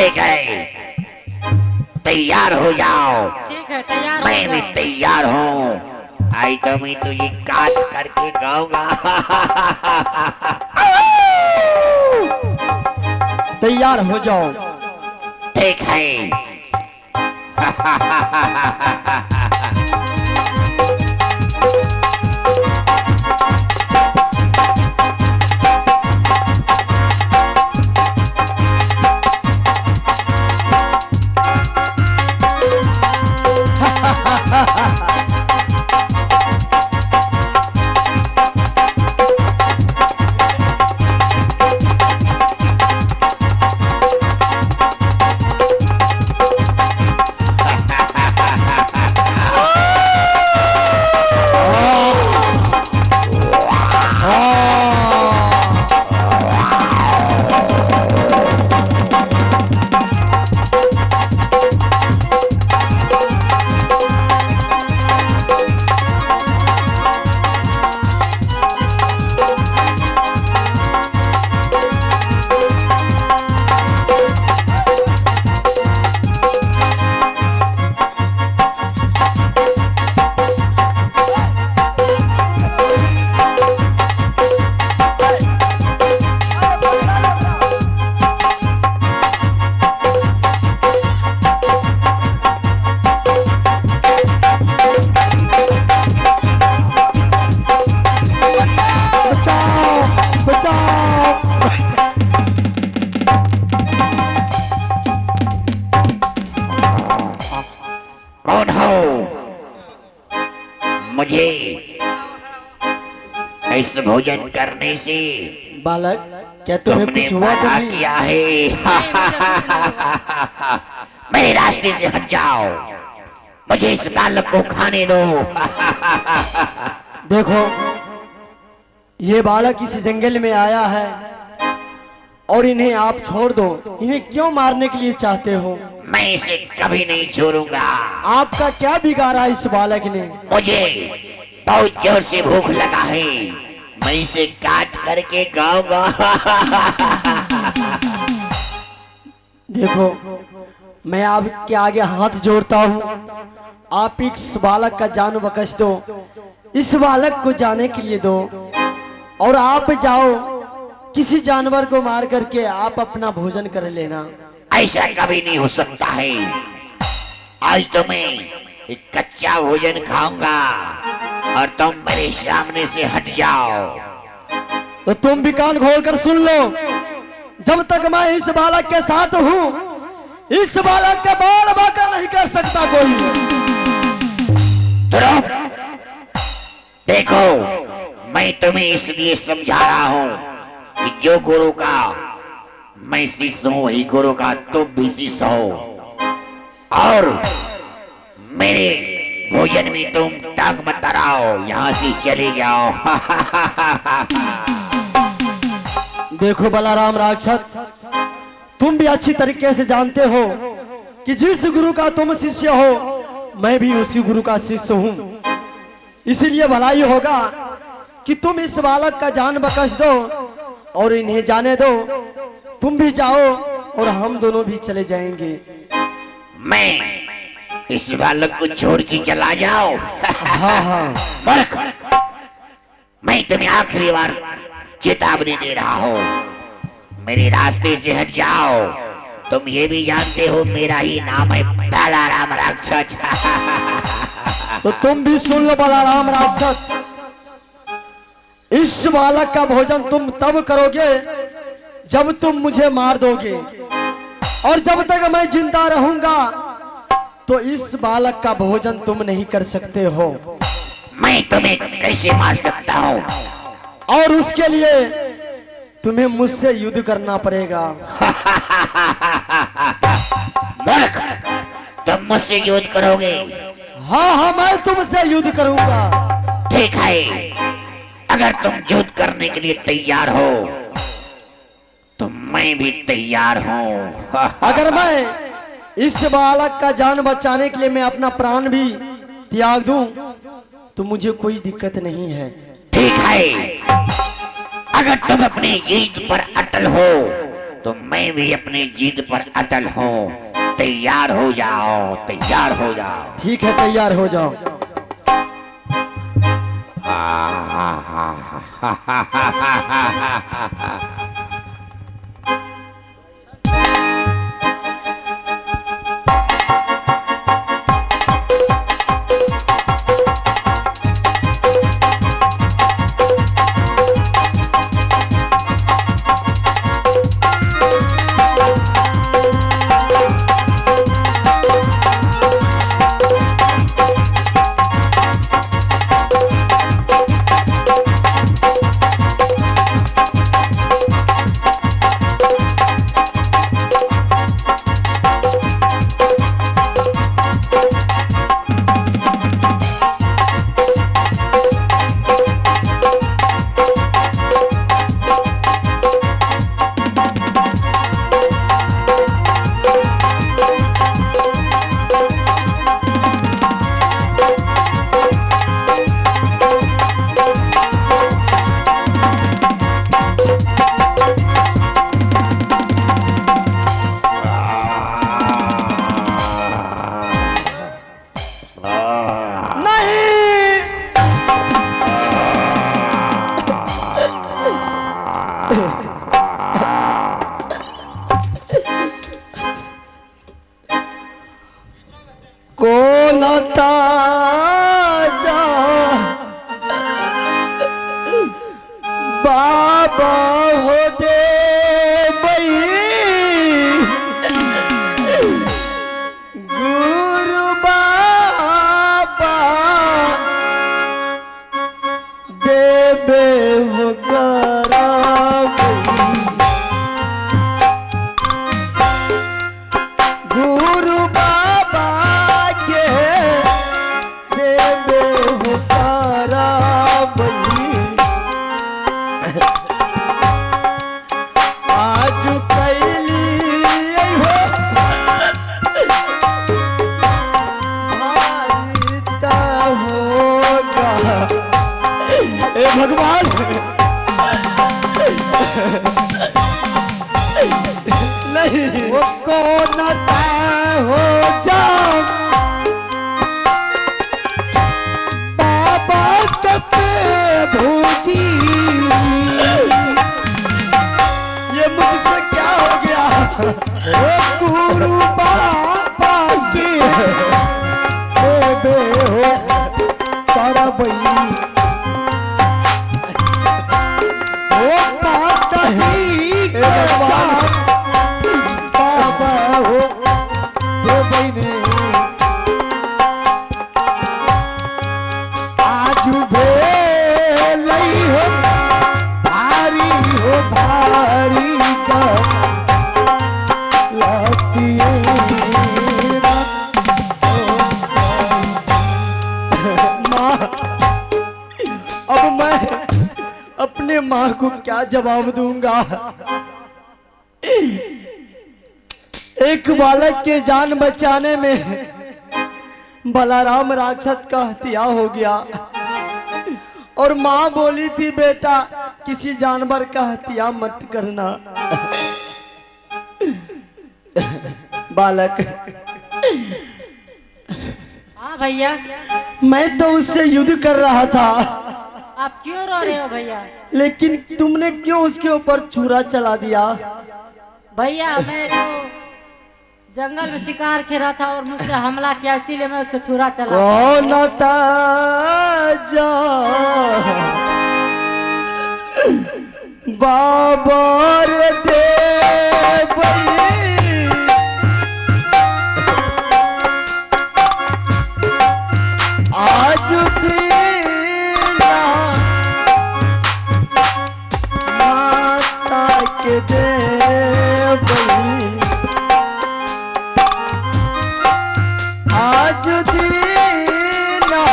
ठीक है, तैयार हो जाओ। ठीक है, तैयार हो मैं भी जाओ। तैयार हूँ। आई तो मैं तुझे काट करके गाऊंगा। तैयार हो जाओ। ठीक है। कौन हो? मुझे इस भोजन करने से बालक, क्या तुम्हें तुमने कुछ हुआ तो मना नहीं? किया है? मेरे रास्ते से हट जाओ। मुझे इस बालक को खाने दो। देखो, ये बालक इस जंगल में आया है और इन्हें आप छोड़ दो। इन्हें क्यों मारने के लिए चाहते हो? मैं इसे कभी नहीं छोड़ूंगा। आपका क्या बिगाड़ा इस बालक ने? मुझे बहुत जोर से भूख लगा है। मैं इसे काट करके खाऊंगा। देखो, मैं आपके आगे हाथ जोड़ता हूँ, आप इस बालक का जान बख्श दो। इस बालक को जाने के लिए दो और आप जाओ, किसी जानवर को मार करके आप अपना भोजन कर लेना। ऐसा कभी नहीं हो सकता है। आज तो मैं एक कच्चा भोजन खाऊंगा और तुम मेरे सामने से हट जाओ। तो तुम भी कान खोल कर सुन लो, जब तक मैं इस बालक के साथ हूँ, इस बालक के बाल बाका नहीं कर सकता कोई। देखो, मैं तुम्हें इसलिए समझा रहा हूँ कि जो गुरु का मैं शिष्य हूँ, वही गुरु का तुम भी शिष्य हो। और मेरे भोजन में तुम टांग मत अड़ाओ, यहाँ से चले जाओ। देखो बलराम राक्षस, तुम भी अच्छी तरीके से जानते हो कि जिस गुरु का तुम शिष्य हो, मैं भी उसी गुरु का शिष्य हूँ। इसीलिए भलाई होगा कि तुम इस बालक का जान बख्श दो और इन्हें जाने दो। तुम भी जाओ और हम दोनों भी चले जाएंगे। मैं इस बालक को छोड़ के चला जाओ? हाँ हाँ। मूर्ख, मैं तुम्हें आखिरी बार चेतावनी दे रहा हूँ। मेरे रास्ते से हट जाओ। तुम ये भी जानते हो मेरा ही नाम है बलराम राक्षस। तो तुम भी सुन लो बलराम राक्षस, इस बालक का भोजन तुम तब करोगे जब तुम मुझे मार दोगे, और जब तक मैं जिंदा रहूंगा तो इस बालक का भोजन तुम नहीं कर सकते हो। मैं तुम्हें कैसे मार सकता हूँ? और उसके लिए तुम्हें मुझसे युद्ध करना पड़ेगा। मूर्ख, तुम मुझसे युद्ध करोगे? हाँ हाँ, मैं तुमसे युद्ध करूंगा। ठीक है, अगर तुम युद्ध करने के लिए तैयार हो तो मैं भी तैयार हूँ। अगर मैं इस बालक का जान बचाने के लिए मैं अपना प्राण भी त्याग दूं तो मुझे कोई दिक्कत नहीं है। ठीक है, अगर तुम अपने जीत पर अटल हो तो मैं भी अपनी जिद पर अटल हूँ। तैयार हो जाओ, तैयार हो जाओ। ठीक है, तैयार हो जाओ। कौन ताजा बाबा हो दे बई गुरु बाबा देवे हो करा गुरु बाबा के देवे हो करा आज कैली हो भारिता होगा। ए भगवान नहीं वो कौन हो जाओ बाबा तक भूजी। ये मुझसे क्या हो गया? वो गुरु बाबा की देवे हो करबई वो बात ही बाबा हो देवई ने आज भेलई हो भारी का माँ, अब मैं अपने माँ को क्या जवाब दूंगा? एक बालक के जान बचाने में बलराम राक्षस का हत्या हो गया और माँ बोली थी बेटा किसी जानवर का हत्या मत करना। बालक, हाँ भैया, मैं तो उससे युद्ध कर रहा था। आप क्यों रो रहे हो भैया? लेकिन तुमने क्यों उसके ऊपर छुरा चला दिया? भैया मैं तो जंगल में शिकार खेला था और मुझसे हमला किया, इसीलिए मैं उसको छुरा चला। कौन ताजा बाबर दे आज दीना माता के दे आज दीना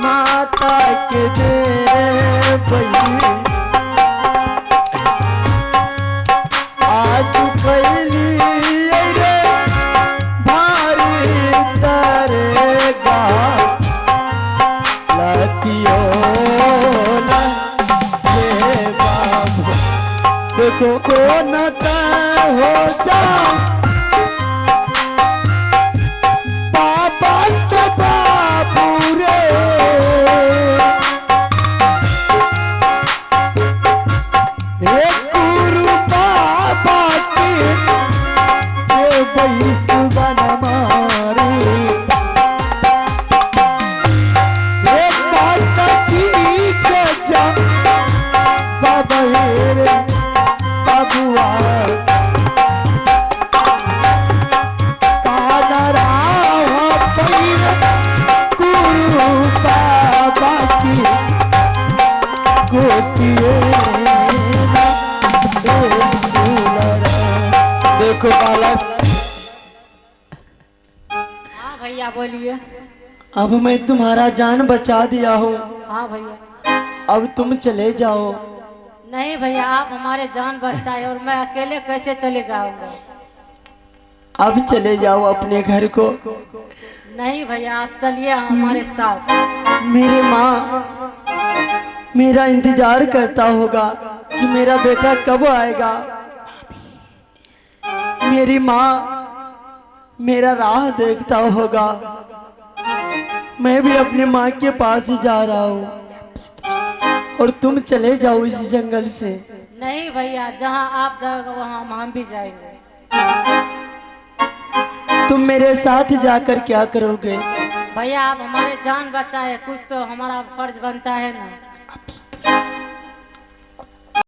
माता के दे आज कैली रे भारी तरेगा लतियो हे बाबा को न तय हो जाओ बाबा तो बाबू रे, गुरु बाबा की सुबन मारे, माता जी के जा बाबा रे बाबुआ काला राह पैर गुरु बाबा की गोतिए देखो बालक। हाँ भैया बोलिए। अब मैं तुम्हारा जान बचा दिया हूँ, हाँ भैया। अब तुम चले जाओ। नहीं भैया, आप हमारे जान बचाए और मैं अकेले कैसे चले जाऊंगा। अब चले जाओ अपने घर को। नहीं भैया, आप चलिए हमारे साथ। मेरी माँ मेरा इंतजार करता होगा कि मेरा बेटा कब आएगा। मेरी माँ मेरा राह देखता होगा। मैं भी अपनी माँ के पास ही जा रहा हूँ और तुम चले जाओ इस जंगल से। नहीं भैया, जहाँ आप जाओगे वहाँ हम भी जाएंगे। तुम मेरे साथ जाकर क्या करोगे? भैया आप हमारे जान बचाए, कुछ तो हमारा फर्ज बनता है ना।